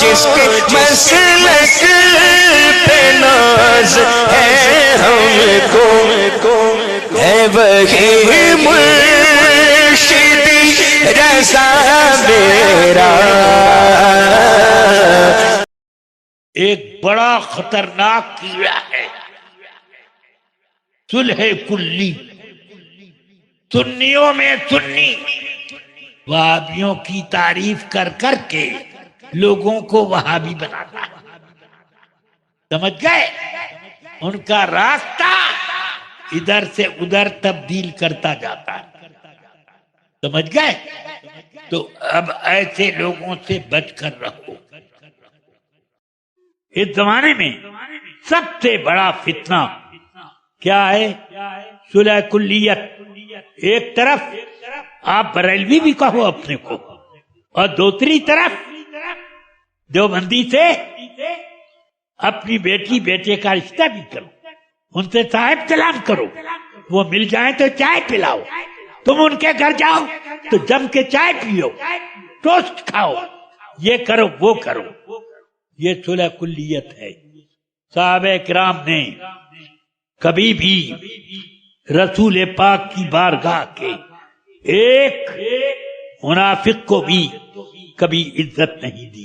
جس کے مسلک پہ ناز ہے ہم کو ہے وہی مرشدی رضا میرا. ایک بڑا خطرناک کیڑا ہے صلح کلی. سنیوں میں سنی وہابیوں کی تعریف کر کر کے لوگوں کو وہابی بناتا ہے. سمجھ گئے؟ ان کا راستہ ادھر سے ادھر تبدیل کرتا جاتا ہے. سمجھ گئے؟ تو اب ایسے لوگوں سے بچ کر رہو. اس زمانے میں سب سے بڑا فتنہ کیا ہے؟ صلح کلیت. ایک طرف آپ بریلوی بھی کہو اپنے کو، اور دوسری طرف دیوبندی سے اپنی بیٹی بیٹے کا رشتہ بھی کرو، ان سے صاحب سلام کرو. وہ مل جائیں تو چائے پلاؤ. تم ان کے گھر جاؤ تو جم کے چائے پیو، ٹوسٹ کھاؤ، یہ کرو وہ کرو. یہ صلح کلیت ہے. صحابہ کرام نے کبھی بھی رسول پاک کی بارگاہ کے ایک منافق کو بھی کبھی عزت نہیں دی.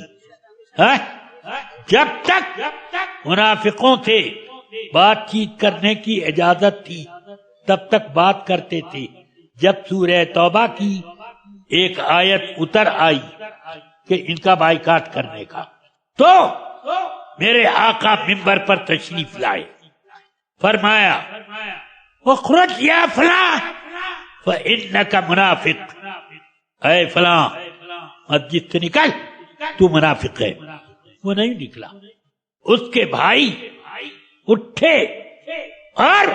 جب تک منافقوں سے بات چیت کرنے کی اجازت تھی تب تک بات کرتے تھے. جب سورہ توبہ کی ایک آیت اتر آئی کہ ان کا بائیکاٹ کرنے کا، تو میرے آقا منبر پر تشریف لائے. فرمایا اخرج یا فلاں فإنک منافق. اے فلاں مسجد سے نکل، تو منافق ہے. وہ نہیں نکلا. اس کے بھائی اٹھے اور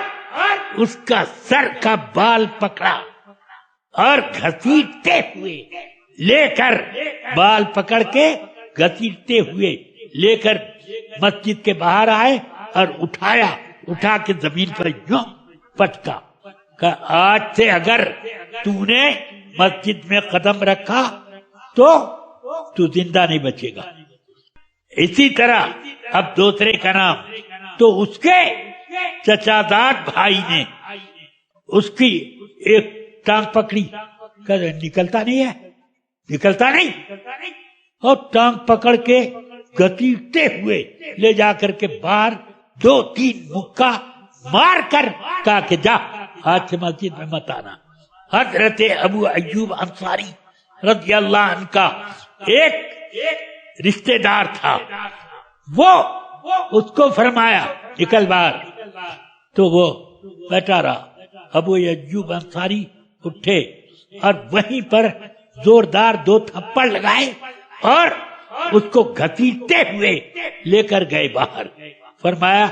اس کا سر کا بال پکڑا اور گھسیٹتے ہوئے لے کر، بال پکڑ کے گھسیٹتے ہوئے لے کر مسجد کے باہر آئے اور اٹھا کے زمین پر یوں پٹکا کہ آج سے اگر تو نے مسجد میں قدم رکھا تو زندہ نہیں بچے گا. اسی طرح اب دوسرے کا نام، تو اس کے چچا داد بھائی نے اس کی ایک ٹانگ پکڑی، کہ نکلتا نہیں ہے، نکلتا نہیں، اور ٹانگ پکڑ کے گھسیٹتے ہوئے لے جا کر کے باہر 2-3 مکہ مار کر کہا کہ جا آج سے مسجد میں مت آنا. حضرت ابو ایوب انصاری رضی اللہ عنہ کا ایک رشتہ دار تھا، وہ اس کو فرمایا نکل باہر، تو وہ بیٹھا رہا. ابو ایوب انصاری اٹھے اور وہیں پر زوردار 2 تھپڑ لگائے اور اس کو گھسیٹتے ہوئے لے کر گئے باہر. فرمایا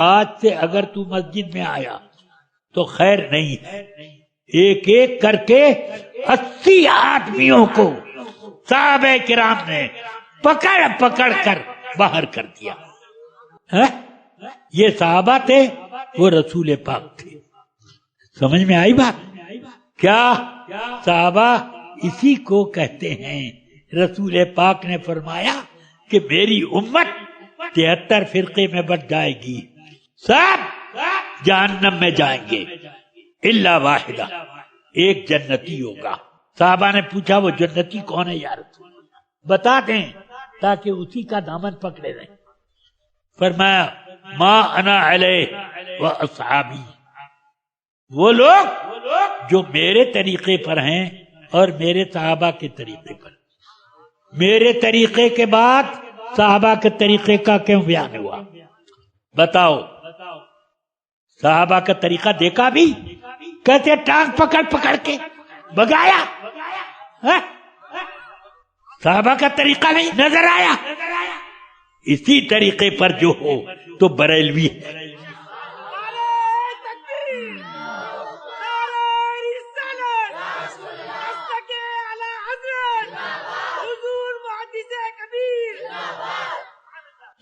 آج سے اگر تو مسجد میں آیا تو خیر نہیں ہے. ایک ایک کر کے 80 آدمیوں کو صحابہ کرام نے پکڑ پکڑ کر باہر کر دیا. یہ صحابہ تھے، وہ رسول پاک تھے. سمجھ میں آئی بات؟ کیا صحابہ اسی کو کہتے ہیں. رسول پاک نے فرمایا کہ میری امت 73 فرقے میں بٹ جائے گی، سب جہنم میں جائیں گے الا واحدہ، ایک جنتی ہوگا. صحابہ نے پوچھا وہ جنتی کون ہے یا رسول اللہ؟ بتا دیں تاکہ اسی کا دامن پکڑے رہیں. فرمایا ما انا علیہ و اصحابی، وہ لوگ جو میرے طریقے پر ہیں اور میرے صحابہ کے طریقے پر. میرے طریقے کے بعد صحابہ کے طریقے کا کیوں بیان ہوا؟ بتاؤ. صحابہ کا طریقہ دیکھا بھی؟ کہتے ٹانگ پکڑ پکڑ کے بگایا. صحابہ کا طریقہ نہیں نظر آیا. اسی طریقے پر جو ہو تو بریلوی ہے.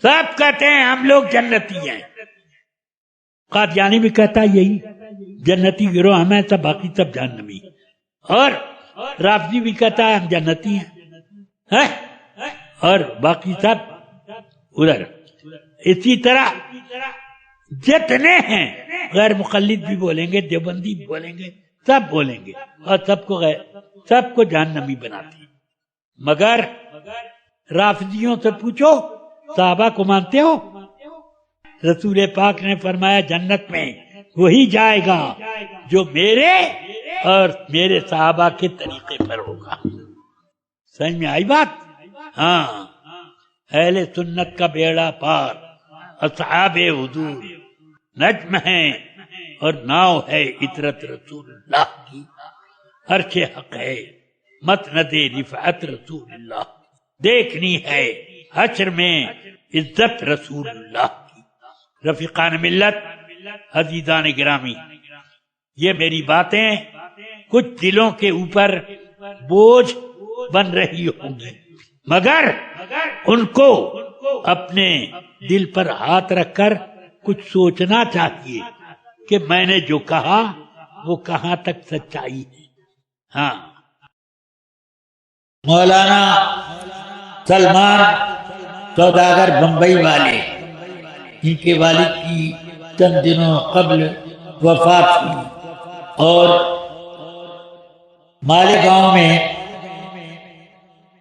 سب کہتے ہیں ہم لوگ جنتی ہیں. قادیانی بھی کہتا ہے یہی جنتی گروہ ہمیں، سب باقی سب جہنمی. اور رافضی بھی کہتا ہے ہم جنتی ہیں. اور باقی سب ادھر. اسی طرح جتنے ہیں غیر مقلد بھی بولیں گے، دیوبندی بھی بولیں گے، سب بولیں گے، اور سب کو جہنمی بناتی. مگر رافضیوں سے پوچھو صحابہ کو مانتے ہو؟ رسول پاک نے فرمایا جنت میں وہی جائے گا جو میرے اور میرے صحابہ کے طریقے پر ہوگا. سمجھ میں آئی بات؟ ہاں، اہل سنت کا بیڑا پار اصحاب حضور نجم ہیں اور ناؤ ہے عطرت رسول اللہ کی. عرش حق ہے مسند رفعت رسول اللہ، دیکھنی ہے حشر میں عزت رسول اللہ کی. رفیقان ملت، عزیزان گرامی، یہ میری باتیں کچھ دلوں کے اوپر بوجھ بن رہی ہوں گی، مگر ان کو اپنے دل پر ہاتھ رکھ کر کچھ سوچنا چاہیے کہ میں نے جو کہا وہ کہاں تک سچائی ہے. ہاں، مولانا سلمان سوداگر بمبئی والے، ان کے والد کی چند دنوں قبل وفات ہوئی، اور مالیگاؤں میں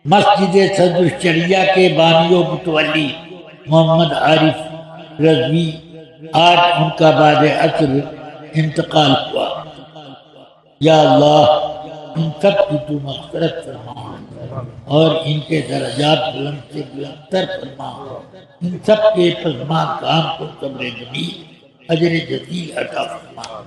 مسجد صدر الشریعہ کے بانی و متولی محمد عارف رضوی آج ان کا بعد عصر انتقال ہوا. یا اللہ ان سب کی تو مغفرت فرما اور ان کے درجات بلند سے بلند تر فرما. ان سب کے پسماندگان کو صبر جمیل اجر جزیل عطا فرما.